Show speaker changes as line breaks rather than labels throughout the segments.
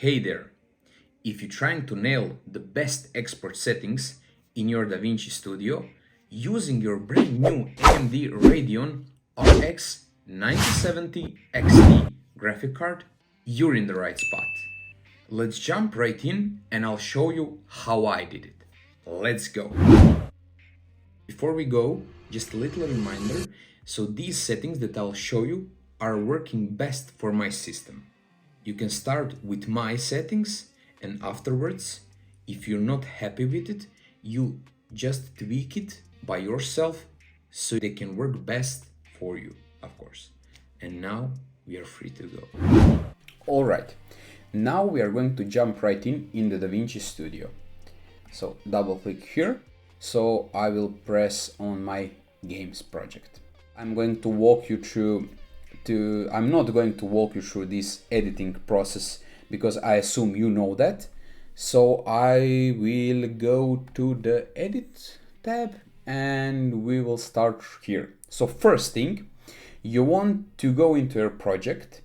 Hey there! If you're trying to nail the best export settings in your DaVinci Studio using your brand new AMD Radeon RX 9070 XT graphic card, you're in the right spot. Let's jump right in and I'll show you how I did it. Let's go! Before we go, just a little reminder, so these settings that I'll show you are working best for my system. You can start with my settings and afterwards, if you're not happy with it, you just tweak it by yourself so they can work best for you, of course. And now we are free to go. Alright, now we are going to jump right in the DaVinci Studio. So double click here. So I will press on my games project. I'm going to walk you through I'm not going to walk you through this editing process because I assume you know that. So I will go to the edit tab and we will start here. So first thing, you want to go into your project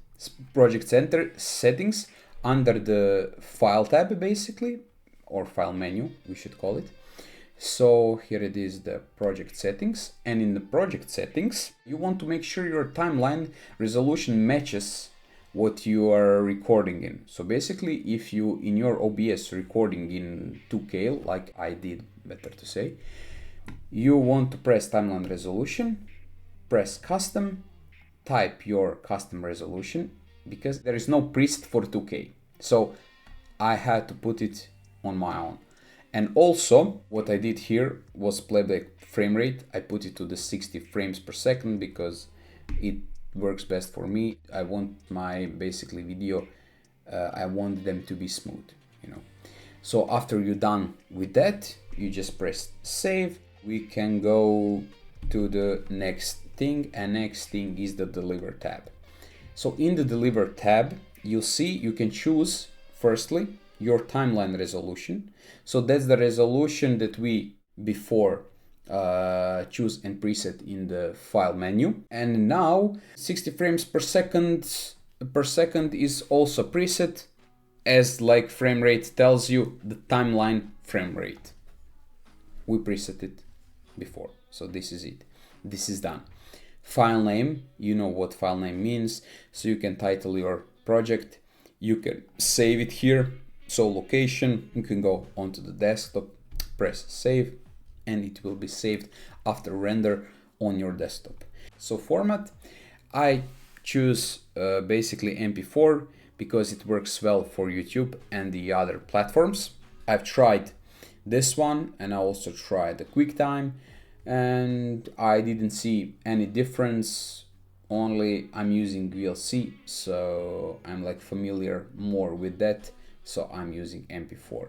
center settings under the file tab basically, or file menu we should call it. So here it is, the project settings, and in the project settings you want to make sure your timeline resolution matches what you are recording in. So basically if you in your OBS recording in 2K like I did, better to say, you want to press timeline resolution, press custom, type your custom resolution because there is no preset for 2K, so I had to put it on my own. And also what I did here was playback frame rate. I put it to the 60 frames per second because it works best for me. I want my basically video, I want them to be smooth, you know. So after you're done with that, you just press save. We can go to the next thing, and next thing is the deliver tab. So in the deliver tab, you'll see you can choose firstly your timeline resolution. So that's the resolution that we before choose and preset in the file menu. And now 60 frames per second is also preset, as like frame rate tells you, the timeline frame rate. We preset it before, so this is it. This is done. File name, you know what file name means, so you can title your project, you can save it here. So location, you can go onto the desktop, press save, and it will be saved after render on your desktop. So format, I choose basically MP4 because it works well for YouTube and the other platforms. I've tried this one and I also tried the QuickTime and I didn't see any difference. Only I'm using VLC, so I'm like familiar more with that. So I'm using MP4.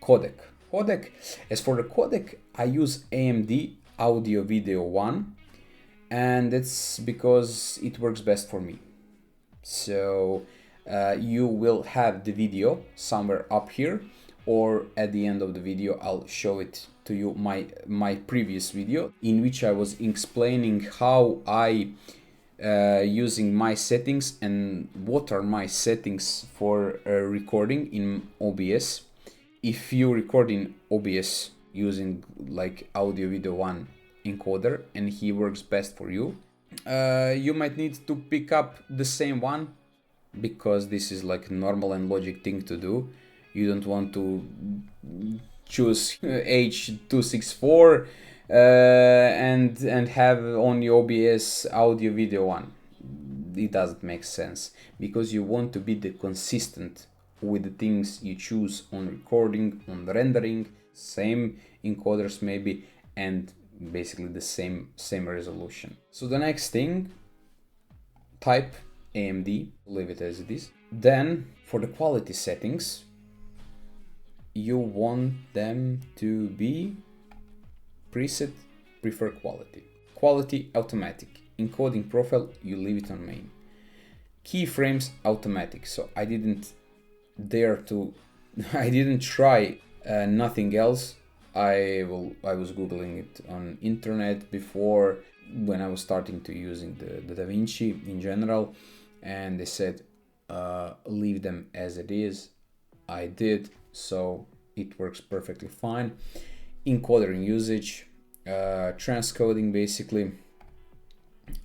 Codec. As for the codec, I use AMD Audio Video 1, and that's because it works best for me. So you will have the video somewhere up here, or at the end of the video I'll show it to you, my previous video in which I was explaining how I using my settings and what are my settings for recording in OBS. If you record in OBS using like Audio Video 1 encoder and he works best for you, you might need to pick up the same one because this is like normal and logic thing to do. You don't want to choose H264 and have on your OBS Audio Video 1. It doesn't make sense because you want to be consistent with the things you choose on recording, on rendering, same encoders maybe, and basically the same resolution. So the next thing, type AMD, leave it as it is. Then for the quality settings, you want them to be preset, prefer quality automatic, encoding profile you leave it on main, keyframes automatic. So I didn't dare to I didn't try nothing else. I was googling it on internet before when I was starting to using the DaVinci in general, and they said leave them as it is. I did, so it works perfectly fine. Encoder usage, transcoding basically,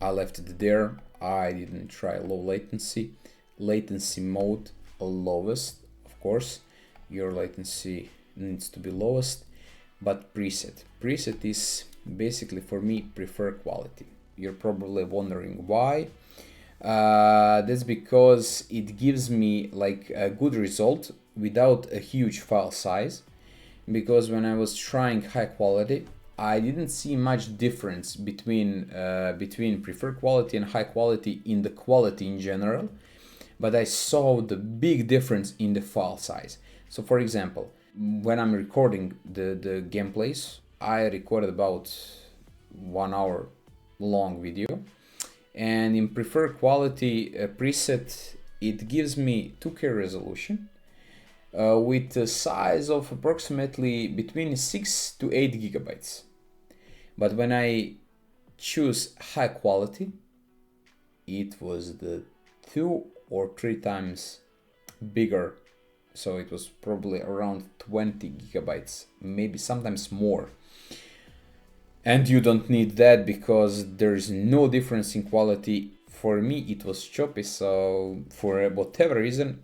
I left it there. I didn't try low latency. Latency mode lowest, of course. Your latency needs to be lowest. But preset is basically, for me, prefer quality. You're probably wondering why. That's because it gives me like a good result without a huge file size. Because when I was trying high quality, I didn't see much difference between preferred quality and high quality in the quality in general, but I saw the big difference in the file size. So for example, when I'm recording the gameplays, I recorded about 1 hour long video, and in preferred quality preset, it gives me 2K resolution with a size of approximately between 6 to 8 gigabytes. But when I choose high quality, it was the 2 or 3 times bigger. So it was probably around 20 gigabytes, maybe sometimes more. And you don't need that because there is no difference in quality. For me, it was choppy, so for whatever reason,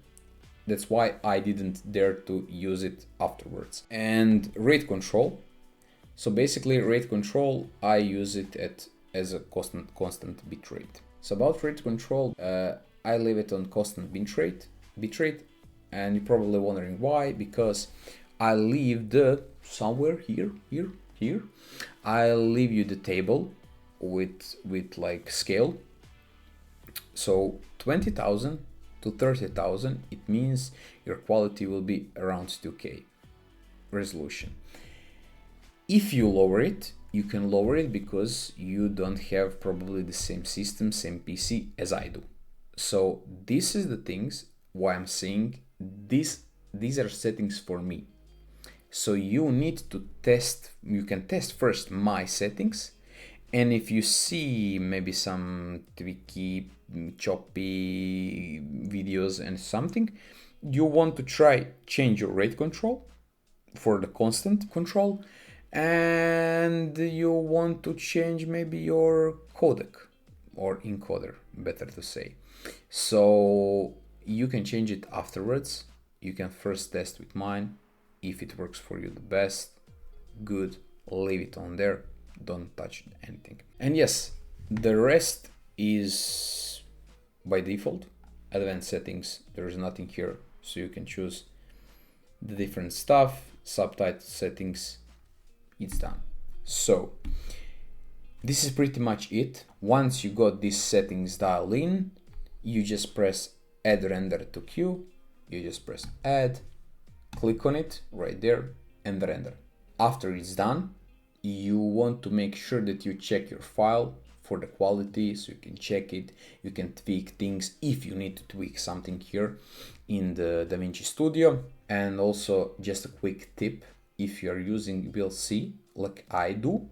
that's why I didn't dare to use it afterwards. And rate control. So basically rate control, I use it as a constant bitrate. So about rate control, I leave it on constant bitrate, and you're probably wondering why, because I leave the somewhere here, I'll leave you the table with like scale. So 20,000 to 30,000, it means your quality will be around 2K resolution. If you lower it, you can lower it because you don't have probably the same system, same PC as I do. So this is the things why I'm saying these are settings for me. So you need to test, you can test first my settings, and if you see maybe some tweaky, choppy videos and something, you want to try change your rate control for the constant control, and you want to change maybe your codec or encoder, better to say. So you can change it afterwards. You can first test with mine. If it works for you the best, good, leave it on there, don't touch anything. And yes, the rest is by default advanced settings. There is nothing here, so you can choose the different stuff, subtitle settings, it's done. So this is pretty much it. Once you got these settings dialed in, you just press add render to queue, you just press add, click on it right there and render. After it's done, you want to make sure that you check your file for the quality, so you can check it, you can tweak things if you need to tweak something here in the DaVinci Studio. And also just a quick tip, if you're using VLC like I do,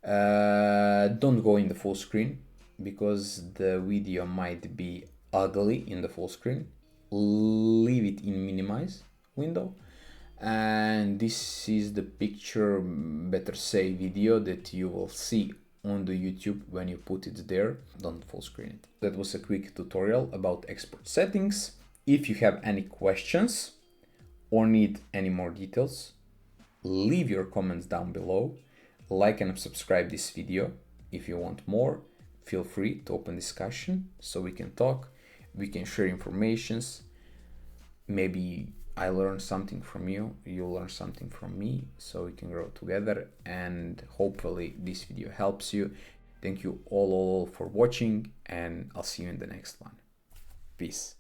don't go in the full screen because the video might be ugly in the full screen. Leave it in minimize window, and this is the picture, better say video, that you will see on the YouTube when you put it there. Don't full screen it. That was a quick tutorial about export settings. If you have any questions or need any more details, leave your comments down below. Like and subscribe this video. If you want more, feel free to open discussion so we can talk, we can share informations. Maybe I learn something from you, you learn something from me, so we can grow together, and hopefully this video helps you. Thank you all for watching, and I'll see you in the next one. Peace.